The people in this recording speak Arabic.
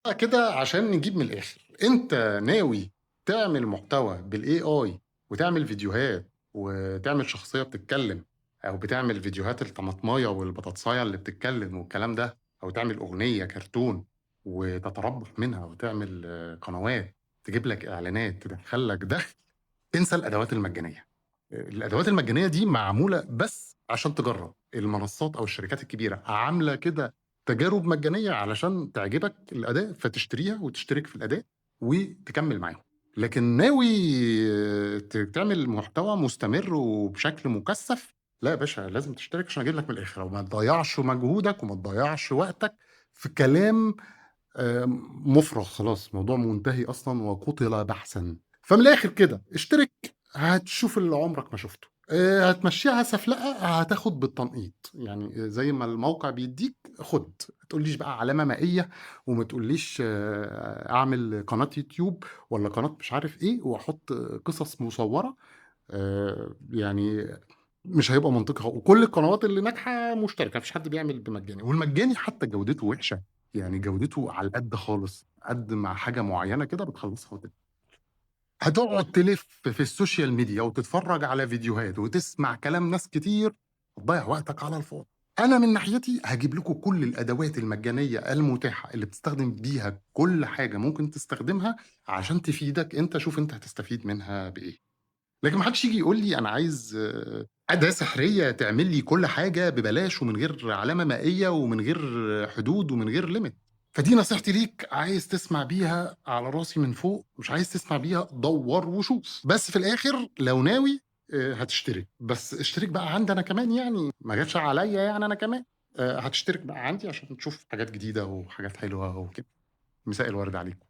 كده عشان نجيب من الآخر، أنت ناوي تعمل محتوى بالAI وتعمل فيديوهات وتعمل شخصية بتتكلم، أو بتعمل فيديوهات الطماطماية والبطاطساية اللي بتتكلم والكلام ده، أو تعمل أغنية كرتون وتتربح منها وتعمل قنوات تجيب لك إعلانات تدخّل لك دخل، انسى الأدوات المجانية. الأدوات المجانية دي معمولة بس عشان تجرّب، المنصات أو الشركات الكبيرة عاملة كده تجارب مجانية علشان تعجبك الأداة، فتشتريها وتشترك في الأداة وتكمّل معاهم. لكن ناوي تعمل محتوى مستمر وبشكل مكثّف، لا يا باشا لازم تشترك عشان أجيب لك من الآخر، وما تضيّعش مجهودك وما تضيّعش وقتك في كلام مُفرغ خلاص، الموضوع منتهي أصلًا وقُتل بحثًا. فمن الآخر كده، اشترك هتشوف اللي عمرك ما شُفته، هتمشّيها سفلقة هتاخد بالتنقيط، يعني زي ما الموقع بيدّيك خُد، ما تقوليش بقى علامة مائية وما تقوليش أعمل قناة يوتيوب والّا قناة مش عارف إيه وأحُط قصص مصوّرة، يعني مش هيبقى منطقي وكل القنوات اللي ناجحة مشتركة، ما فيش حد بيعمل بمجاني، والمجاني حتى جودته وِحشة، يعني جودته على القد خالص، قد ما حاجة معيّنة كده بتخلّصها هتقعد تلِف في السوشيال ميديا وتتفرّج على فيديوهات وتسمع كلام ناس كتير، هتضيّع وقتك على الفاضي. أنا من ناحيتي هاجيب لكم كل الأدوات المجانية المتاحة اللي بتستخدم بيها كل حاجة ممكن تستخدمها عشان تفيدك أنت، شوف أنت هتستفيد منها بإيه. لكن ما حدش ييجي يقول لي أنا عايز أداة سحرية تعمل لي كل حاجة ببلاش ومن غير علامة مائية ومن غير حدود ومن غير limit. فدي نصيحتي ليك، عايز تسمع بيها على راسي من فوق، مش عايز تسمع بيها دوّر وشوف. بس في الآخر لو ناوي هتشترك، بس اشترك بقى عندي أنا كمان يعني، ما جاتش عليّا يعني أنا كمان. هتشترك بقى عندي عشان تشوف حاجات جديدة وحاجات حلوة وكده. مساء الورد عليكم.